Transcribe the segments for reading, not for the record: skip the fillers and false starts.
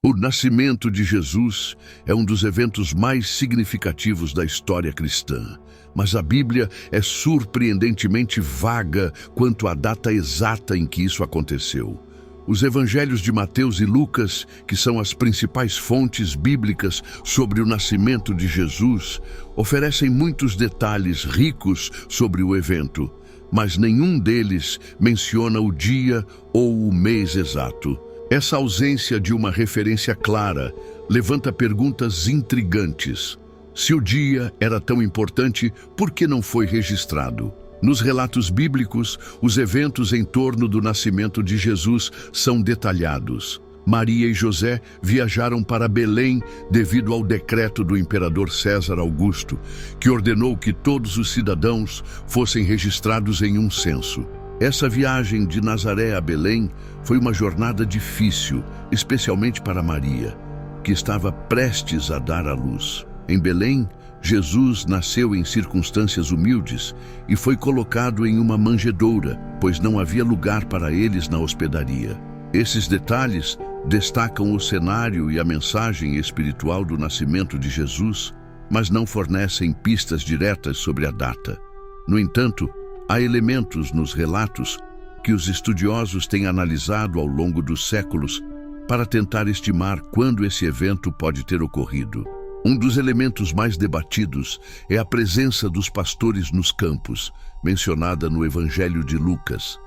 O nascimento de Jesus é um dos eventos mais significativos da história cristã, mas a Bíblia é surpreendentemente vaga quanto à data exata em que isso aconteceu. Os evangelhos de Mateus e Lucas, que são as principais fontes bíblicas sobre o nascimento de Jesus, oferecem muitos detalhes ricos sobre o evento, mas nenhum deles menciona o dia ou o mês exato. Essa ausência de uma referência clara levanta perguntas intrigantes. Se o dia era tão importante, por que não foi registrado? Nos relatos bíblicos, os eventos em torno do nascimento de Jesus são detalhados. Maria e José viajaram para Belém devido ao decreto do imperador César Augusto, que ordenou que todos os cidadãos fossem registrados em um censo. Essa viagem de Nazaré a Belém foi uma jornada difícil, especialmente para Maria, que estava prestes a dar à luz. Em Belém, Jesus nasceu em circunstâncias humildes e foi colocado em uma manjedoura, pois não havia lugar para eles na hospedaria. Esses detalhes destacam o cenário e a mensagem espiritual do nascimento de Jesus, mas não fornecem pistas diretas sobre a data. No entanto, há elementos nos relatos que os estudiosos têm analisado ao longo dos séculos para tentar estimar quando esse evento pode ter ocorrido. Um dos elementos mais debatidos é a presença dos pastores nos campos, mencionada no Evangelho de Lucas.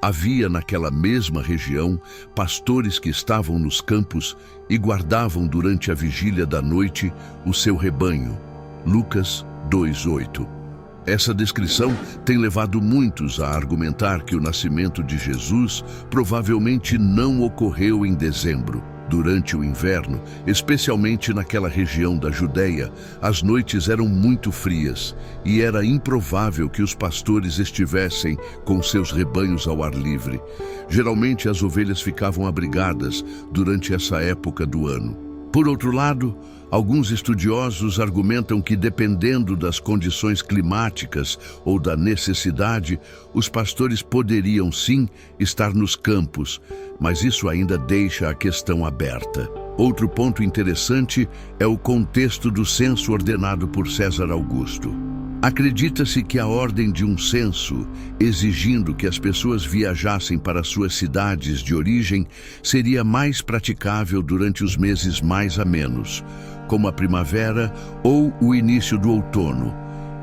Havia naquela mesma região pastores que estavam nos campos e guardavam durante a vigília da noite o seu rebanho. Lucas 2:8. Essa descrição tem levado muitos a argumentar que o nascimento de Jesus provavelmente não ocorreu em dezembro. Durante o inverno, especialmente naquela região da Judéia, as noites eram muito frias e era improvável que os pastores estivessem com seus rebanhos ao ar livre. Geralmente as ovelhas ficavam abrigadas durante essa época do ano. Por outro lado, alguns estudiosos argumentam que, dependendo das condições climáticas ou da necessidade, os pastores poderiam sim estar nos campos, mas isso ainda deixa a questão aberta. Outro ponto interessante é o contexto do censo ordenado por César Augusto. Acredita-se que a ordem de um censo, exigindo que as pessoas viajassem para suas cidades de origem, seria mais praticável durante os meses mais amenos, como a primavera ou o início do outono,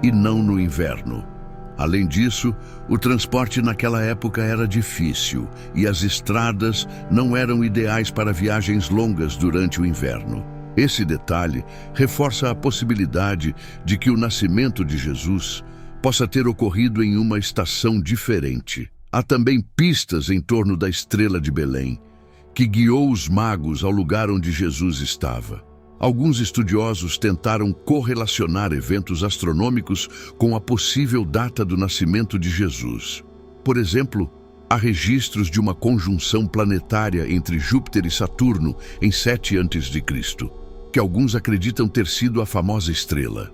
e não no inverno. Além disso, o transporte naquela época era difícil e as estradas não eram ideais para viagens longas durante o inverno. Esse detalhe reforça a possibilidade de que o nascimento de Jesus possa ter ocorrido em uma estação diferente. Há também pistas em torno da estrela de Belém, que guiou os magos ao lugar onde Jesus estava. Alguns estudiosos tentaram correlacionar eventos astronômicos com a possível data do nascimento de Jesus. Por exemplo, há registros de uma conjunção planetária entre Júpiter e Saturno em 7 a.C., que alguns acreditam ter sido a famosa estrela.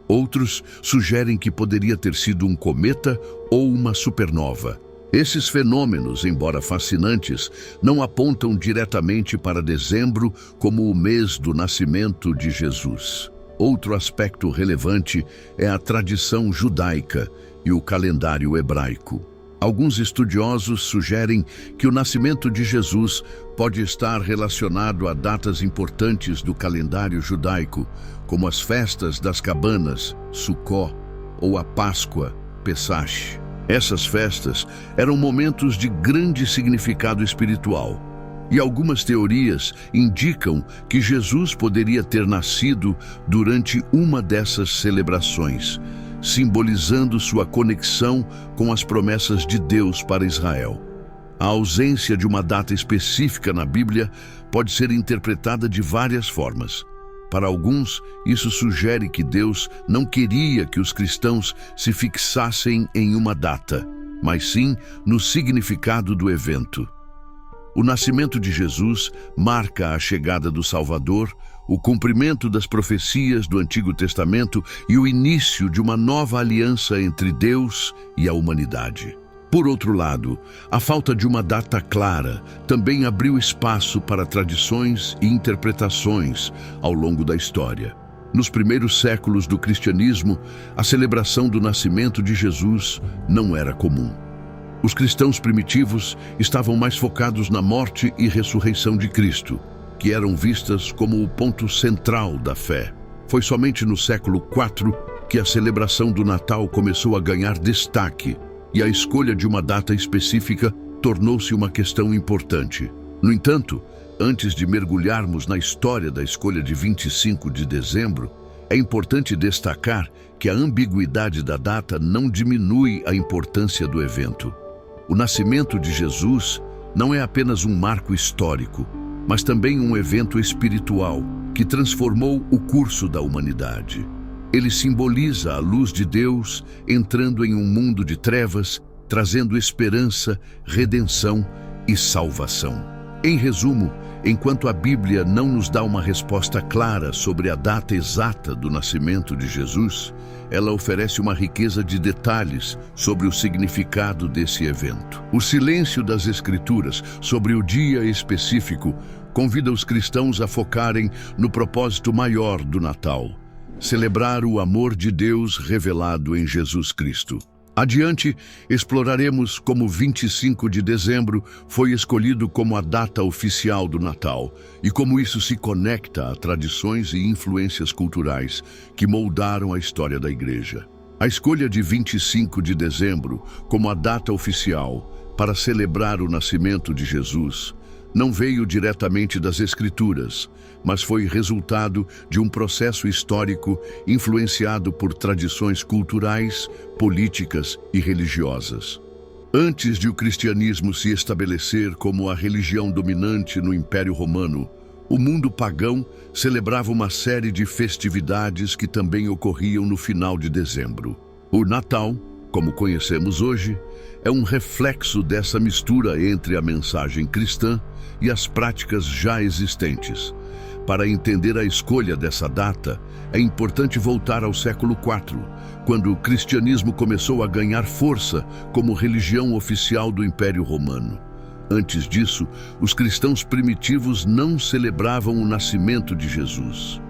Outros sugerem que poderia ter sido um cometa ou uma supernova. Esses fenômenos, embora fascinantes, não apontam diretamente para dezembro como o mês do nascimento de Jesus. Outro aspecto relevante é a tradição judaica e o calendário hebraico. Alguns estudiosos sugerem que o nascimento de Jesus pode estar relacionado a datas importantes do calendário judaico, como as festas das cabanas, Sukkot, ou a Páscoa, Pesach. Essas festas eram momentos de grande significado espiritual, e algumas teorias indicam que Jesus poderia ter nascido durante uma dessas celebrações, simbolizando sua conexão com as promessas de Deus para Israel. A ausência de uma data específica na Bíblia pode ser interpretada de várias formas. Para alguns, isso sugere que Deus não queria que os cristãos se fixassem em uma data, mas sim no significado do evento. O nascimento de Jesus marca a chegada do Salvador, o cumprimento das profecias do Antigo Testamento e o início de uma nova aliança entre Deus e a humanidade. Por outro lado, a falta de uma data clara também abriu espaço para tradições e interpretações ao longo da história. Nos primeiros séculos do cristianismo, a celebração do nascimento de Jesus não era comum. Os cristãos primitivos estavam mais focados na morte e ressurreição de Cristo, que eram vistas como o ponto central da fé. Foi somente no século IV que a celebração do Natal começou a ganhar destaque e a escolha de uma data específica tornou-se uma questão importante. No entanto, antes de mergulharmos na história da escolha de 25 de dezembro, é importante destacar que a ambiguidade da data não diminui a importância do evento. O nascimento de Jesus não é apenas um marco histórico, mas também um evento espiritual que transformou o curso da humanidade. Ele simboliza a luz de Deus entrando em um mundo de trevas, trazendo esperança, redenção e salvação. Em resumo, enquanto a Bíblia não nos dá uma resposta clara sobre a data exata do nascimento de Jesus, ela oferece uma riqueza de detalhes sobre o significado desse evento. O silêncio das Escrituras sobre o dia específico convida os cristãos a focarem no propósito maior do Natal: celebrar o amor de Deus revelado em Jesus Cristo. Adiante, exploraremos como 25 de dezembro foi escolhido como a data oficial do Natal e como isso se conecta a tradições e influências culturais que moldaram a história da Igreja. A escolha de 25 de dezembro como a data oficial para celebrar o nascimento de Jesus não veio diretamente das Escrituras, mas foi resultado de um processo histórico influenciado por tradições culturais, políticas e religiosas. Antes de o cristianismo se estabelecer como a religião dominante no Império Romano, o mundo pagão celebrava uma série de festividades que também ocorriam no final de dezembro. O Natal, como conhecemos hoje, é um reflexo dessa mistura entre a mensagem cristã e as práticas já existentes. Para entender a escolha dessa data, é importante voltar ao século IV, quando o cristianismo começou a ganhar força como religião oficial do Império Romano. Antes disso, os cristãos primitivos não celebravam o nascimento de Jesus.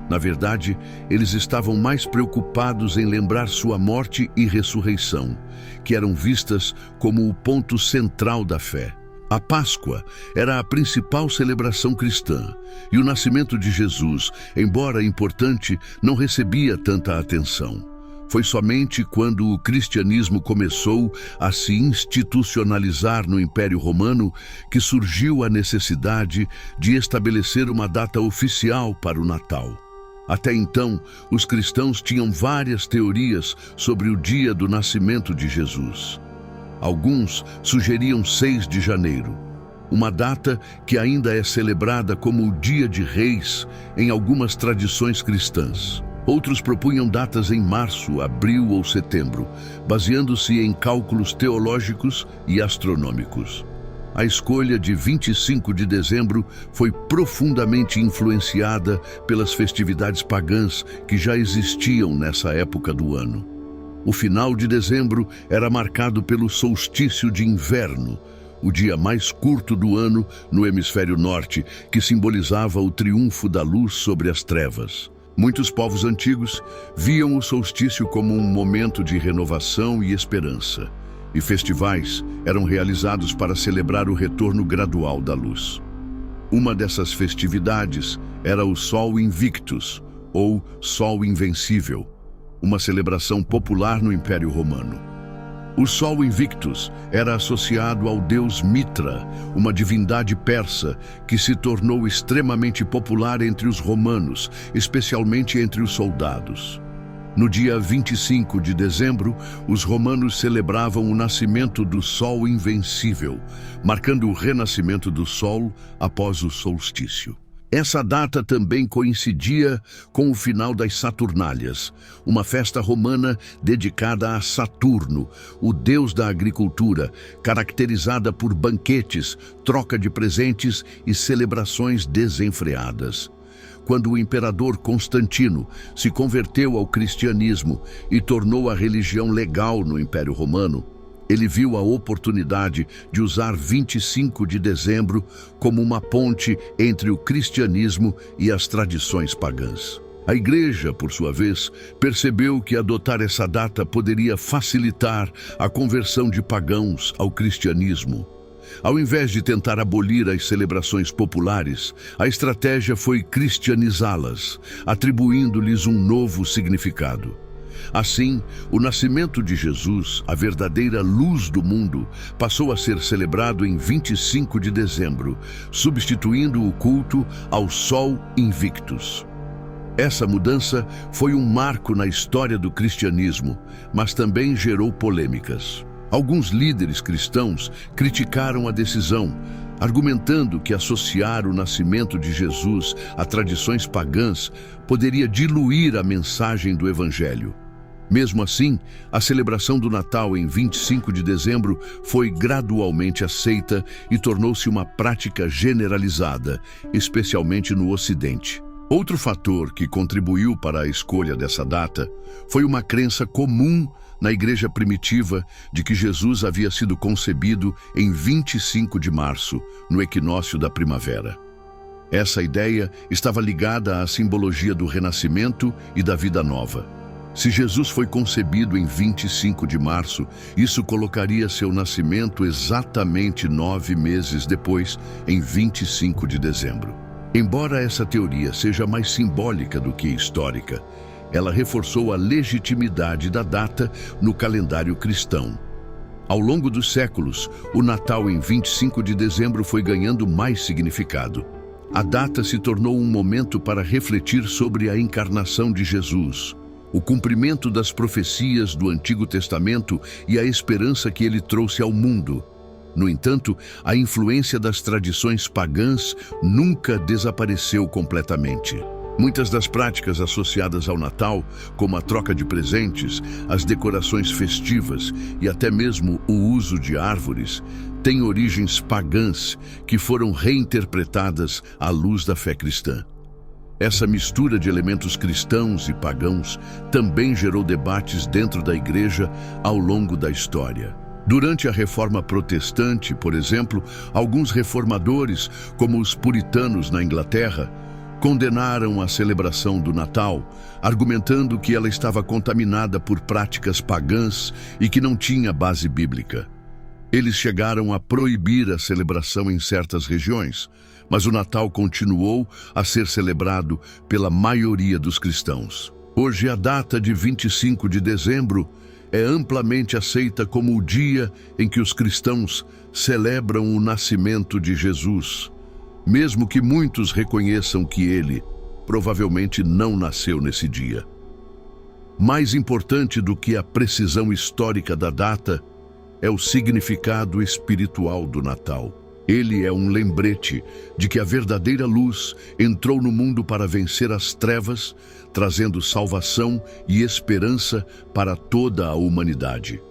Na verdade, eles estavam mais preocupados em lembrar sua morte e ressurreição, que eram vistas como o ponto central da fé. A Páscoa era a principal celebração cristã, e o nascimento de Jesus, embora importante, não recebia tanta atenção. Foi somente quando o cristianismo começou a se institucionalizar no Império Romano que surgiu a necessidade de estabelecer uma data oficial para o Natal. Até então, os cristãos tinham várias teorias sobre o dia do nascimento de Jesus. Alguns sugeriam 6 de janeiro, uma data que ainda é celebrada como o Dia de Reis em algumas tradições cristãs. Outros propunham datas em março, abril ou setembro, baseando-se em cálculos teológicos e astronômicos. A escolha de 25 de dezembro foi profundamente influenciada pelas festividades pagãs que já existiam nessa época do ano. O final de dezembro era marcado pelo solstício de inverno, o dia mais curto do ano no hemisfério norte, que simbolizava o triunfo da luz sobre as trevas. Muitos povos antigos viam o solstício como um momento de renovação e esperança, e festivais eram realizados para celebrar o retorno gradual da luz. Uma dessas festividades era o Sol Invictus, ou Sol Invencível, uma celebração popular no Império Romano. O Sol Invictus era associado ao deus Mitra, uma divindade persa que se tornou extremamente popular entre os romanos, especialmente entre os soldados. No dia 25 de dezembro, os romanos celebravam o nascimento do Sol Invencível, marcando o renascimento do Sol após o solstício. Essa data também coincidia com o final das Saturnálias, uma festa romana dedicada a Saturno, o deus da agricultura, caracterizada por banquetes, troca de presentes e celebrações desenfreadas. Quando o imperador Constantino se converteu ao cristianismo e tornou a religião legal no Império Romano, Ele viu a oportunidade de usar 25 de dezembro como uma ponte entre o cristianismo e as tradições pagãs. A Igreja, por sua vez, percebeu que adotar essa data poderia facilitar a conversão de pagãos ao cristianismo. Ao invés de tentar abolir as celebrações populares, a estratégia foi cristianizá-las, atribuindo-lhes um novo significado. Assim, o nascimento de Jesus, a verdadeira luz do mundo, passou a ser celebrado em 25 de dezembro, substituindo o culto ao Sol Invictus. Essa mudança foi um marco na história do cristianismo, mas também gerou polêmicas. Alguns líderes cristãos criticaram a decisão, argumentando que associar o nascimento de Jesus a tradições pagãs poderia diluir a mensagem do Evangelho. Mesmo assim, a celebração do Natal em 25 de dezembro foi gradualmente aceita e tornou-se uma prática generalizada, especialmente no Ocidente. Outro fator que contribuiu para a escolha dessa data foi uma crença comum na igreja primitiva de que Jesus havia sido concebido em 25 de março, no equinócio da primavera. Essa ideia estava ligada à simbologia do renascimento e da vida nova. Se Jesus foi concebido em 25 de março, isso colocaria seu nascimento exatamente 9 meses depois, em 25 de dezembro. Embora essa teoria seja mais simbólica do que histórica, ela reforçou a legitimidade da data no calendário cristão. Ao longo dos séculos, o Natal em 25 de dezembro foi ganhando mais significado. A data se tornou um momento para refletir sobre a encarnação de Jesus, o cumprimento das profecias do Antigo Testamento e a esperança que ele trouxe ao mundo. No entanto, a influência das tradições pagãs nunca desapareceu completamente. Muitas das práticas associadas ao Natal, como a troca de presentes, as decorações festivas e até mesmo o uso de árvores, têm origens pagãs que foram reinterpretadas à luz da fé cristã. Essa mistura de elementos cristãos e pagãos também gerou debates dentro da Igreja ao longo da história. Durante a Reforma Protestante, por exemplo, alguns reformadores, como os puritanos na Inglaterra, condenaram a celebração do Natal, argumentando que ela estava contaminada por práticas pagãs e que não tinha base bíblica. Eles chegaram a proibir a celebração em certas regiões, mas o Natal continuou a ser celebrado pela maioria dos cristãos. Hoje, a data de 25 de dezembro é amplamente aceita como o dia em que os cristãos celebram o nascimento de Jesus, mesmo que muitos reconheçam que ele provavelmente não nasceu nesse dia. Mais importante do que a precisão histórica da data é o significado espiritual do Natal. Ele é um lembrete de que a verdadeira luz entrou no mundo para vencer as trevas, trazendo salvação e esperança para toda a humanidade.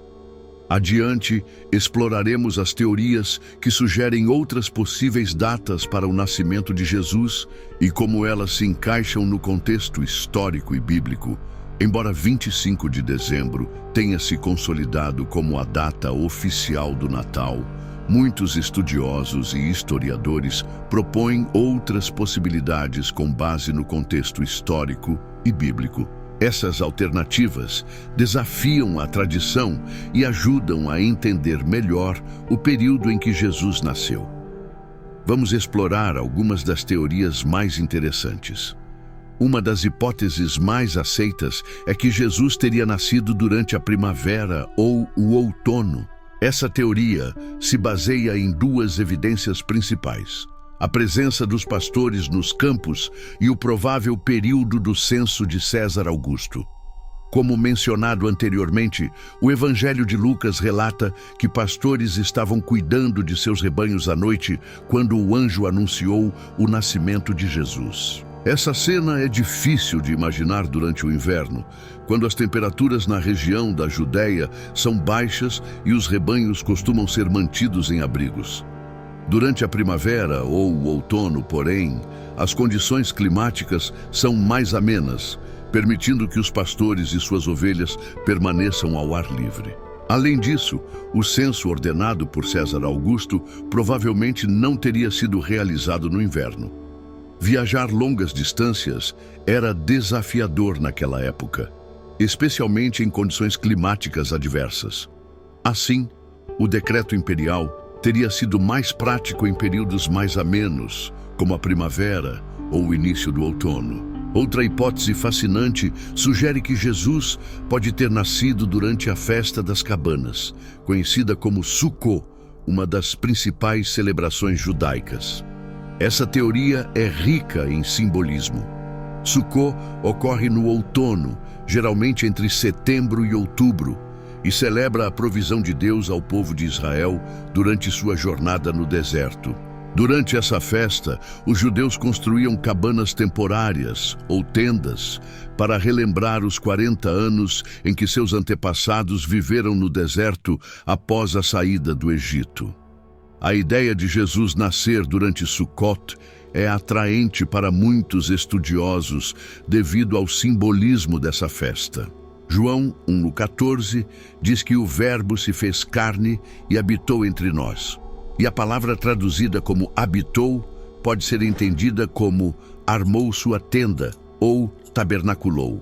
Adiante, exploraremos as teorias que sugerem outras possíveis datas para o nascimento de Jesus e como elas se encaixam no contexto histórico e bíblico. Embora 25 de dezembro tenha se consolidado como a data oficial do Natal, muitos estudiosos e historiadores propõem outras possibilidades com base no contexto histórico e bíblico. Essas alternativas desafiam a tradição e ajudam a entender melhor o período em que Jesus nasceu. Vamos explorar algumas das teorias mais interessantes. Uma das hipóteses mais aceitas é que Jesus teria nascido durante a primavera ou o outono. Essa teoria se baseia em duas evidências principais: a presença dos pastores nos campos e o provável período do censo de César Augusto. Como mencionado anteriormente, o Evangelho de Lucas relata que pastores estavam cuidando de seus rebanhos à noite quando o anjo anunciou o nascimento de Jesus. Essa cena é difícil de imaginar durante o inverno, quando as temperaturas na região da Judéia são baixas e os rebanhos costumam ser mantidos em abrigos. Durante a primavera ou o outono, porém, as condições climáticas são mais amenas, permitindo que os pastores e suas ovelhas permaneçam ao ar livre. Além disso, o censo ordenado por César Augusto provavelmente não teria sido realizado no inverno. Viajar longas distâncias era desafiador naquela época, especialmente em condições climáticas adversas. Assim, o decreto imperial teria sido mais prático em períodos mais amenos, como a primavera ou o início do outono. Outra hipótese fascinante sugere que Jesus pode ter nascido durante a Festa das Cabanas, conhecida como Sukkot, uma das principais celebrações judaicas. Essa teoria é rica em simbolismo. Sukkot ocorre no outono, geralmente entre setembro e outubro, e celebra a provisão de Deus ao povo de Israel durante sua jornada no deserto. Durante essa festa, os judeus construíam cabanas temporárias, ou tendas, para relembrar os 40 anos em que seus antepassados viveram no deserto após a saída do Egito. A ideia de Jesus nascer durante Sukkot é atraente para muitos estudiosos devido ao simbolismo dessa festa. João 1:14 diz que o Verbo se fez carne e habitou entre nós. E a palavra traduzida como habitou pode ser entendida como armou sua tenda ou tabernaculou.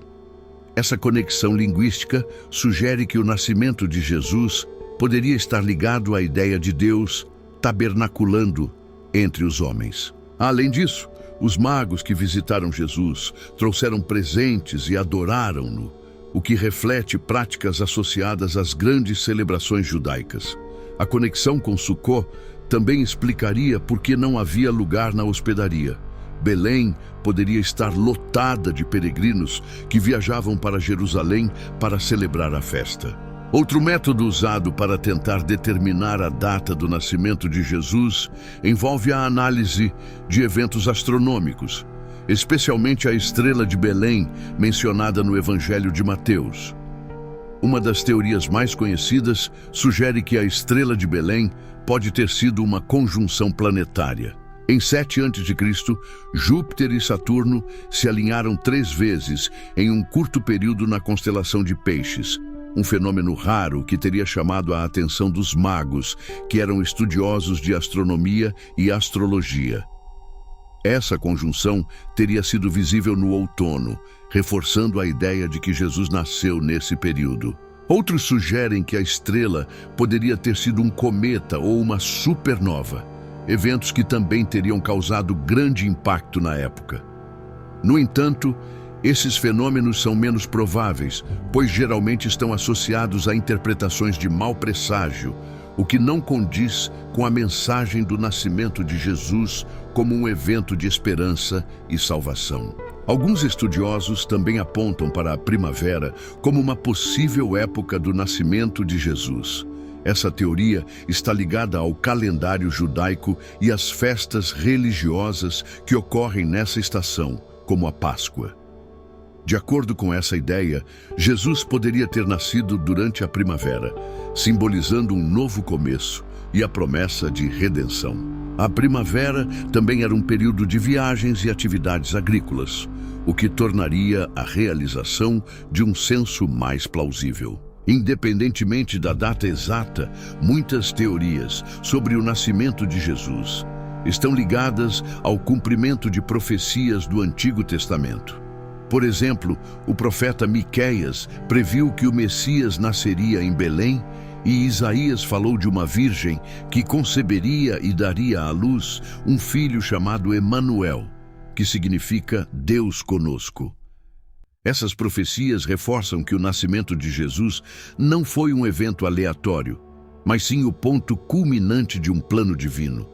Essa conexão linguística sugere que o nascimento de Jesus poderia estar ligado à ideia de Deus tabernaculando entre os homens. Além disso, os magos que visitaram Jesus trouxeram presentes e adoraram-no, o que reflete práticas associadas às grandes celebrações judaicas. A conexão com Sukkot também explicaria por que não havia lugar na hospedaria. Belém poderia estar lotada de peregrinos que viajavam para Jerusalém para celebrar a festa. Outro método usado para tentar determinar a data do nascimento de Jesus envolve a análise de eventos astronômicos, especialmente a estrela de Belém mencionada no Evangelho de Mateus. Uma das teorias mais conhecidas sugere que a estrela de Belém pode ter sido uma conjunção planetária. Em 7 a.C., Júpiter e Saturno se alinharam 3 vezes em um curto período na constelação de Peixes, um fenômeno raro que teria chamado a atenção dos magos, que eram estudiosos de astronomia e astrologia. Essa conjunção teria sido visível no outono, reforçando a ideia de que Jesus nasceu nesse período. Outros sugerem que a estrela poderia ter sido um cometa ou uma supernova, eventos que também teriam causado grande impacto na época. No entanto, esses fenômenos são menos prováveis, pois geralmente estão associados a interpretações de mau presságio, o que não condiz com a mensagem do nascimento de Jesus como um evento de esperança e salvação. Alguns estudiosos também apontam para a primavera como uma possível época do nascimento de Jesus. Essa teoria está ligada ao calendário judaico e às festas religiosas que ocorrem nessa estação, como a Páscoa. De acordo com essa ideia, Jesus poderia ter nascido durante a primavera, simbolizando um novo começo e a promessa de redenção. A primavera também era um período de viagens e atividades agrícolas, o que tornaria a realização de um censo mais plausível. Independentemente da data exata, muitas teorias sobre o nascimento de Jesus estão ligadas ao cumprimento de profecias do Antigo Testamento. Por exemplo, o profeta Miqueias previu que o Messias nasceria em Belém, e Isaías falou de uma virgem que conceberia e daria à luz um filho chamado Emanuel, que significa Deus conosco. Essas profecias reforçam que o nascimento de Jesus não foi um evento aleatório, mas sim o ponto culminante de um plano divino.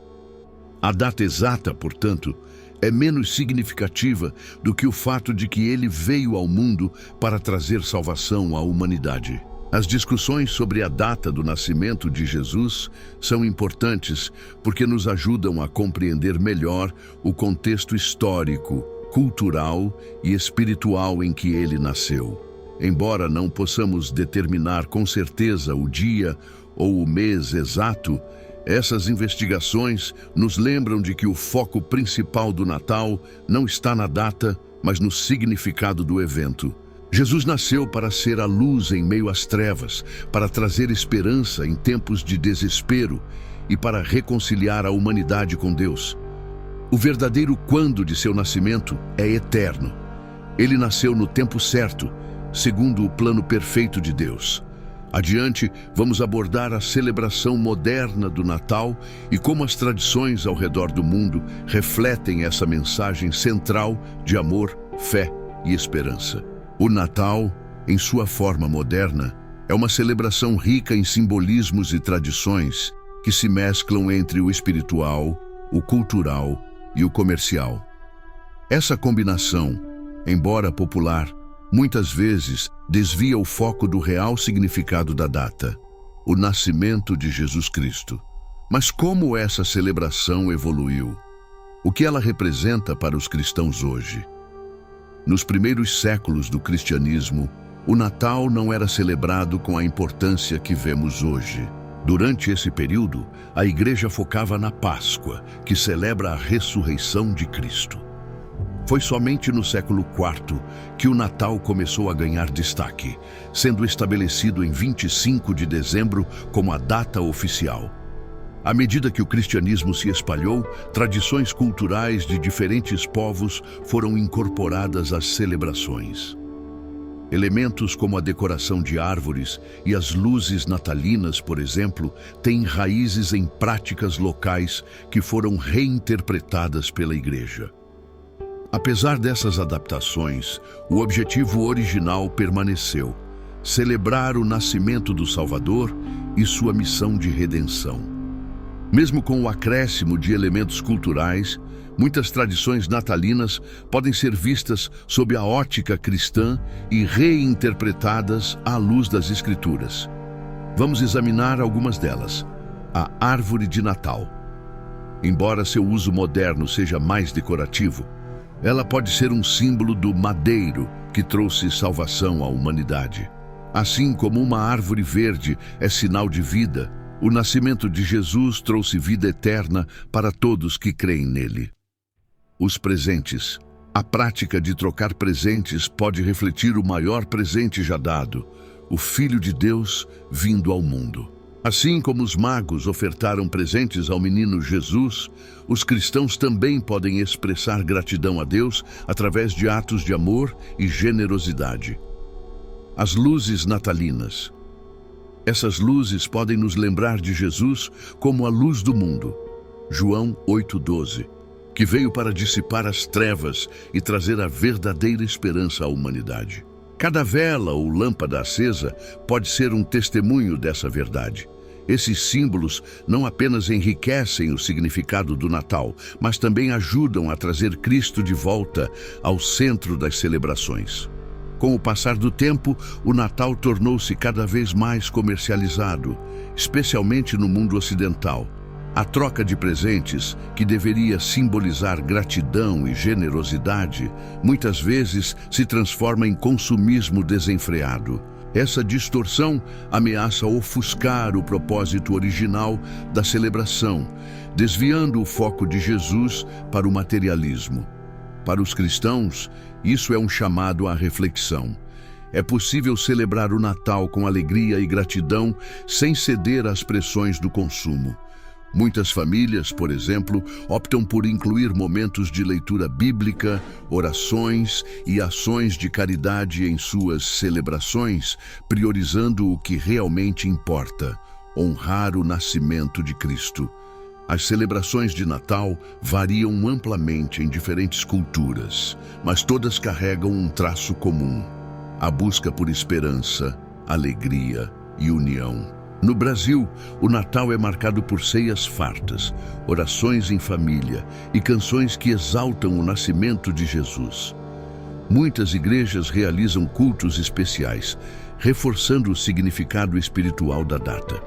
A data exata, portanto, é menos significativa do que o fato de que ele veio ao mundo para trazer salvação à humanidade. As discussões sobre a data do nascimento de Jesus são importantes porque nos ajudam a compreender melhor o contexto histórico, cultural e espiritual em que ele nasceu. Embora não possamos determinar com certeza o dia ou o mês exato, essas investigações nos lembram de que o foco principal do Natal não está na data, mas no significado do evento. Jesus nasceu para ser a luz em meio às trevas, para trazer esperança em tempos de desespero e para reconciliar a humanidade com Deus. O verdadeiro quando de seu nascimento é eterno. Ele nasceu no tempo certo, segundo o plano perfeito de Deus. Adiante, vamos abordar a celebração moderna do Natal e como as tradições ao redor do mundo refletem essa mensagem central de amor, fé e esperança. O Natal, em sua forma moderna, é uma celebração rica em simbolismos e tradições que se mesclam entre o espiritual, o cultural e o comercial. Essa combinação, embora popular, muitas vezes desvia o foco do real significado da data, o nascimento de Jesus Cristo. Mas como essa celebração evoluiu? O que ela representa para os cristãos hoje? Nos primeiros séculos do cristianismo, o Natal não era celebrado com a importância que vemos hoje. Durante esse período, a Igreja focava na Páscoa, que celebra a ressurreição de Cristo. Foi somente no século IV que o Natal começou a ganhar destaque, sendo estabelecido em 25 de dezembro como a data oficial. À medida que o cristianismo se espalhou, tradições culturais de diferentes povos foram incorporadas às celebrações. Elementos como a decoração de árvores e as luzes natalinas, por exemplo, têm raízes em práticas locais que foram reinterpretadas pela Igreja. Apesar dessas adaptações, o objetivo original permaneceu: celebrar o nascimento do Salvador e sua missão de redenção. Mesmo com o acréscimo de elementos culturais, muitas tradições natalinas podem ser vistas sob a ótica cristã e reinterpretadas à luz das Escrituras. Vamos examinar algumas delas. A árvore de Natal. Embora seu uso moderno seja mais decorativo, ela pode ser um símbolo do madeiro que trouxe salvação à humanidade. Assim como uma árvore verde é sinal de vida, o nascimento de Jesus trouxe vida eterna para todos que creem nele. Os presentes. A prática de trocar presentes pode refletir o maior presente já dado, o Filho de Deus vindo ao mundo. Assim como os magos ofertaram presentes ao menino Jesus, os cristãos também podem expressar gratidão a Deus através de atos de amor e generosidade. As luzes natalinas. Essas luzes podem nos lembrar de Jesus como a luz do mundo, João 8,12, que veio para dissipar as trevas e trazer a verdadeira esperança à humanidade. Cada vela ou lâmpada acesa pode ser um testemunho dessa verdade. Esses símbolos não apenas enriquecem o significado do Natal, mas também ajudam a trazer Cristo de volta ao centro das celebrações. Com o passar do tempo, o Natal tornou-se cada vez mais comercializado, especialmente no mundo ocidental. A troca de presentes, que deveria simbolizar gratidão e generosidade, muitas vezes se transforma em consumismo desenfreado. Essa distorção ameaça ofuscar o propósito original da celebração, desviando o foco de Jesus para o materialismo. Para os cristãos, isso é um chamado à reflexão. É possível celebrar o Natal com alegria e gratidão sem ceder às pressões do consumo. Muitas famílias, por exemplo, optam por incluir momentos de leitura bíblica, orações e ações de caridade em suas celebrações, priorizando o que realmente importa: honrar o nascimento de Cristo. As celebrações de Natal variam amplamente em diferentes culturas, mas todas carregam um traço comum: a busca por esperança, alegria e união. No Brasil, o Natal é marcado por ceias fartas, orações em família e canções que exaltam o nascimento de Jesus. Muitas igrejas realizam cultos especiais, reforçando o significado espiritual da data.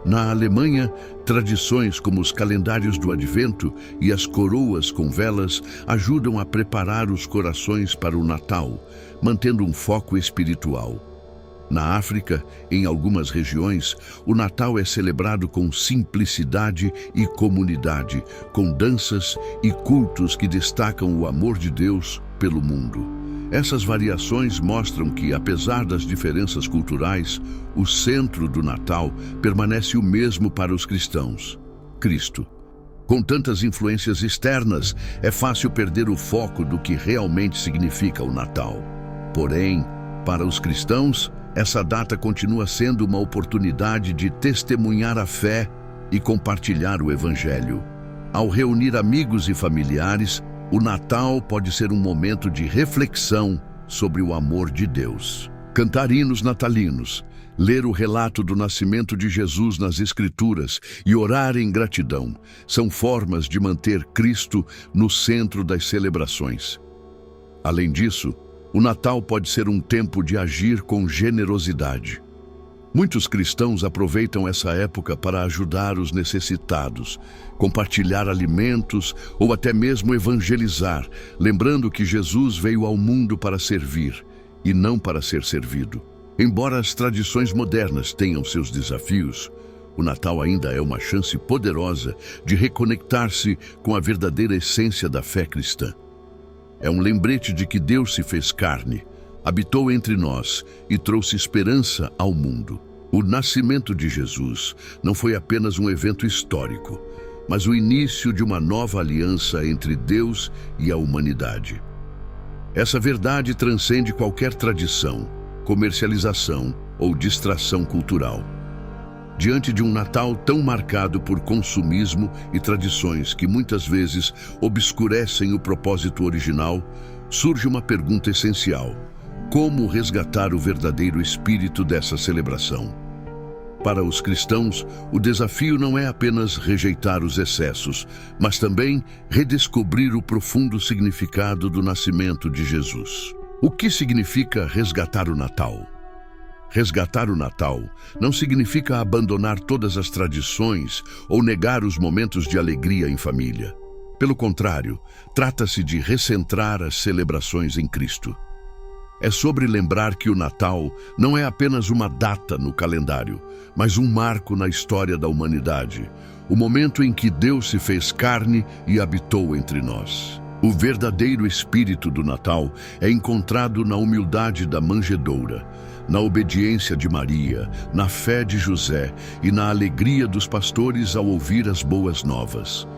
Na Alemanha, tradições como os calendários do Advento e as coroas com velas ajudam a preparar os corações para o Natal, mantendo um foco espiritual. Na África, em algumas regiões, o Natal é celebrado com simplicidade e comunidade, com danças e cultos que destacam o amor de Deus pelo mundo. Essas variações mostram que, apesar das diferenças culturais, o centro do Natal permanece o mesmo para os cristãos: Cristo. Com tantas influências externas, é fácil perder o foco do que realmente significa o Natal. Porém, para os cristãos, essa data continua sendo uma oportunidade de testemunhar a fé e compartilhar o Evangelho. Ao reunir amigos e familiares, o Natal pode ser um momento de reflexão sobre o amor de Deus. Cantar hinos natalinos, ler o relato do nascimento de Jesus nas Escrituras e orar em gratidão são formas de manter Cristo no centro das celebrações. Além disso, o Natal pode ser um tempo de agir com generosidade. Muitos cristãos aproveitam essa época para ajudar os necessitados, compartilhar alimentos ou até mesmo evangelizar, lembrando que Jesus veio ao mundo para servir e não para ser servido. Embora as tradições modernas tenham seus desafios, o Natal ainda é uma chance poderosa de reconectar-se com a verdadeira essência da fé cristã. É um lembrete de que Deus se fez carne, habitou entre nós e trouxe esperança ao mundo. O nascimento de Jesus não foi apenas um evento histórico, mas o início de uma nova aliança entre Deus e a humanidade. Essa verdade transcende qualquer tradição, comercialização ou distração cultural. Diante de um Natal tão marcado por consumismo e tradições que muitas vezes obscurecem o propósito original, surge uma pergunta essencial: como resgatar o verdadeiro espírito dessa celebração? Para os cristãos, o desafio não é apenas rejeitar os excessos, mas também redescobrir o profundo significado do nascimento de Jesus. O que significa resgatar o Natal? Resgatar o Natal não significa abandonar todas as tradições ou negar os momentos de alegria em família. Pelo contrário, trata-se de recentrar as celebrações em Cristo. É sobre lembrar que o Natal não é apenas uma data no calendário, mas um marco na história da humanidade, o momento em que Deus se fez carne e habitou entre nós. O verdadeiro espírito do Natal é encontrado na humildade da manjedoura, na obediência de Maria, na fé de José e na alegria dos pastores ao ouvir as boas novas.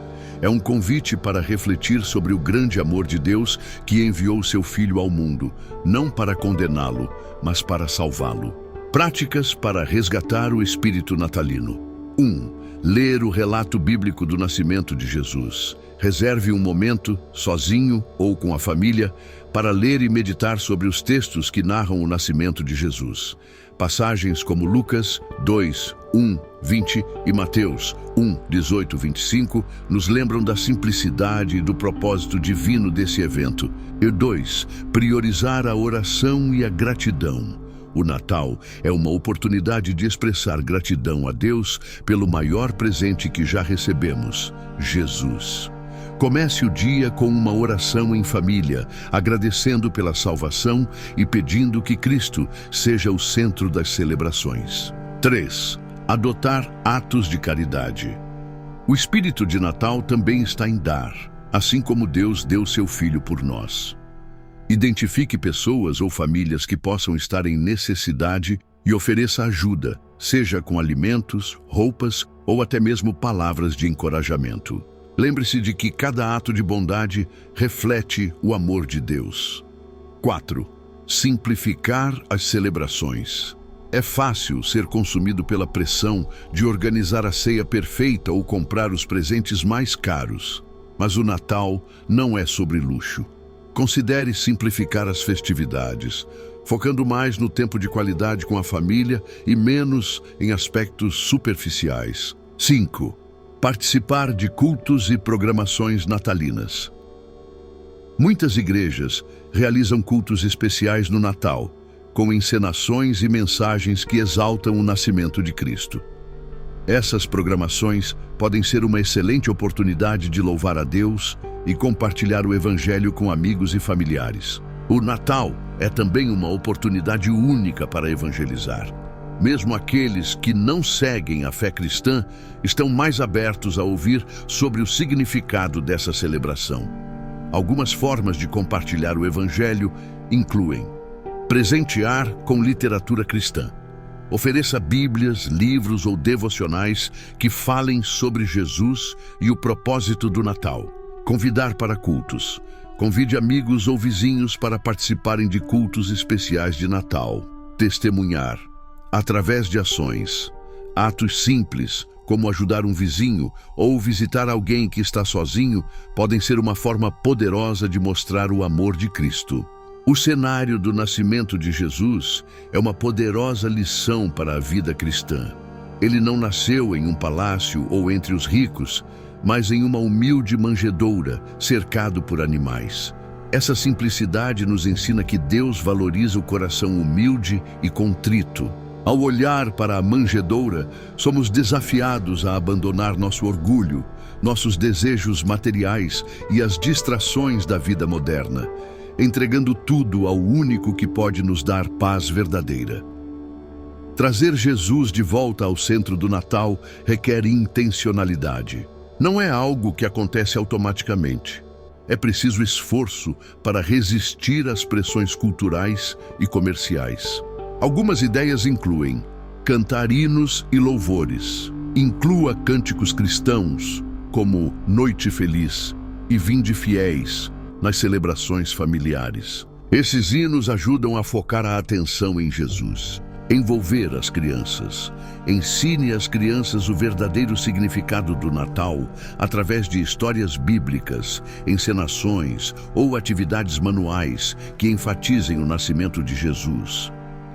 É um convite para refletir sobre o grande amor de Deus que enviou seu Filho ao mundo, não para condená-lo, mas para salvá-lo. Práticas para resgatar o espírito natalino. 1. Ler o relato bíblico do nascimento de Jesus. Reserve um momento, sozinho ou com a família, para ler e meditar sobre os textos que narram o nascimento de Jesus. Passagens como Lucas 2, 1, 20 e Mateus 1, 18, 25 nos lembram da simplicidade e do propósito divino desse evento. E 2. Priorizar a oração e a gratidão. O Natal é uma oportunidade de expressar gratidão a Deus pelo maior presente que já recebemos, Jesus. Comece o dia com uma oração em família, agradecendo pela salvação e pedindo que Cristo seja o centro das celebrações. 3. Adotar atos de caridade. O espírito de Natal também está em dar, assim como Deus deu seu Filho por nós. Identifique pessoas ou famílias que possam estar em necessidade e ofereça ajuda, seja com alimentos, roupas ou até mesmo palavras de encorajamento. Lembre-se de que cada ato de bondade reflete o amor de Deus. 4. Simplificar as celebrações. É fácil ser consumido pela pressão de organizar a ceia perfeita ou comprar os presentes mais caros. Mas o Natal não é sobre luxo. Considere simplificar as festividades, focando mais no tempo de qualidade com a família e menos em aspectos superficiais. 5. Participar de cultos e programações natalinas. Muitas igrejas realizam cultos especiais no Natal, com encenações e mensagens que exaltam o nascimento de Cristo. Essas programações podem ser uma excelente oportunidade de louvar a Deus e compartilhar o Evangelho com amigos e familiares. O Natal é também uma oportunidade única para evangelizar. Mesmo aqueles que não seguem a fé cristã estão mais abertos a ouvir sobre o significado dessa celebração. Algumas formas de compartilhar o Evangelho incluem presentear com literatura cristã. Ofereça bíblias, livros ou devocionais que falem sobre Jesus e o propósito do Natal. Convidar para cultos. Convide amigos ou vizinhos para participarem de cultos especiais de Natal. Testemunhar. Através de ações. Atos simples, como ajudar um vizinho ou visitar alguém que está sozinho, podem ser uma forma poderosa de mostrar o amor de Cristo. O cenário do nascimento de Jesus é uma poderosa lição para a vida cristã. Ele não nasceu em um palácio ou entre os ricos, mas em uma humilde manjedoura, cercado por animais. Essa simplicidade nos ensina que Deus valoriza o coração humilde e contrito. Ao olhar para a manjedoura, somos desafiados a abandonar nosso orgulho, nossos desejos materiais e as distrações da vida moderna, entregando tudo ao único que pode nos dar paz verdadeira. Trazer Jesus de volta ao centro do Natal requer intencionalidade. Não é algo que acontece automaticamente. É preciso esforço para resistir às pressões culturais e comerciais. Algumas ideias incluem cantar hinos e louvores. Inclua cânticos cristãos, como Noite Feliz e Vinde Fiéis, nas celebrações familiares. Esses hinos ajudam a focar a atenção em Jesus. Envolver as crianças. Ensine às crianças o verdadeiro significado do Natal através de histórias bíblicas, encenações ou atividades manuais que enfatizem o nascimento de Jesus.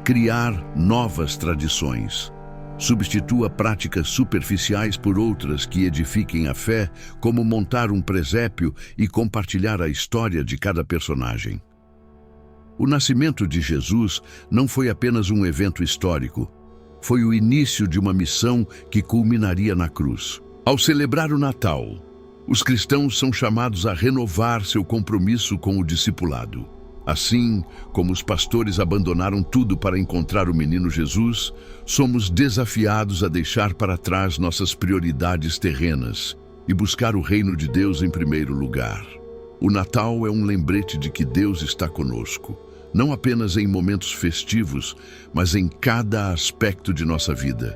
Criar novas tradições. Substitua práticas superficiais por outras que edifiquem a fé, como montar um presépio e compartilhar a história de cada personagem. O nascimento de Jesus não foi apenas um evento histórico, foi o início de uma missão que culminaria na cruz. Ao celebrar o Natal, os cristãos são chamados a renovar seu compromisso com o discipulado. Assim como os pastores abandonaram tudo para encontrar o menino Jesus, somos desafiados a deixar para trás nossas prioridades terrenas e buscar o reino de Deus em primeiro lugar. O Natal é um lembrete de que Deus está conosco, não apenas em momentos festivos, mas em cada aspecto de nossa vida.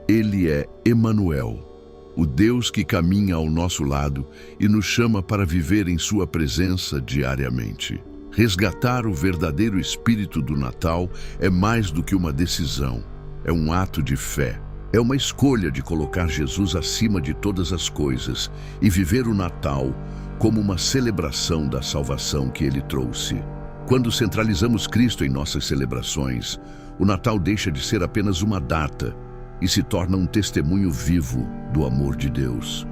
Ele é Emanuel, o Deus que caminha ao nosso lado e nos chama para viver em sua presença diariamente. Resgatar o verdadeiro espírito do Natal é mais do que uma decisão, é um ato de fé. É uma escolha de colocar Jesus acima de todas as coisas e viver o Natal como uma celebração da salvação que ele trouxe. Quando centralizamos Cristo em nossas celebrações, o Natal deixa de ser apenas uma data e se torna um testemunho vivo do amor de Deus.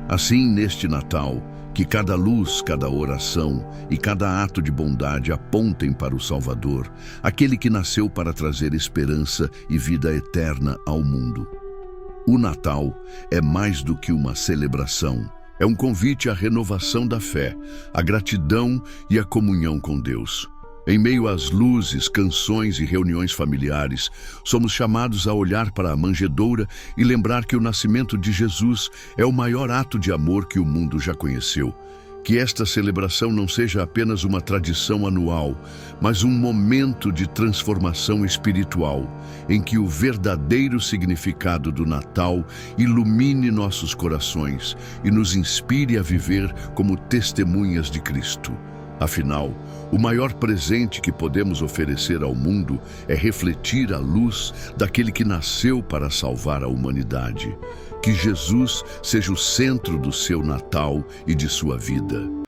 Assim, neste Natal, que cada luz, cada oração e cada ato de bondade apontem para o Salvador, aquele que nasceu para trazer esperança e vida eterna ao mundo. O Natal é mais do que uma celebração. É um convite à renovação da fé, à gratidão e à comunhão com Deus. Em meio às luzes, canções e reuniões familiares, somos chamados a olhar para a manjedoura e lembrar que o nascimento de Jesus é o maior ato de amor que o mundo já conheceu. Que esta celebração não seja apenas uma tradição anual, mas um momento de transformação espiritual, em que o verdadeiro significado do Natal ilumine nossos corações e nos inspire a viver como testemunhas de Cristo. Afinal, o maior presente que podemos oferecer ao mundo é refletir a luz daquele que nasceu para salvar a humanidade. Que Jesus seja o centro do seu Natal e de sua vida.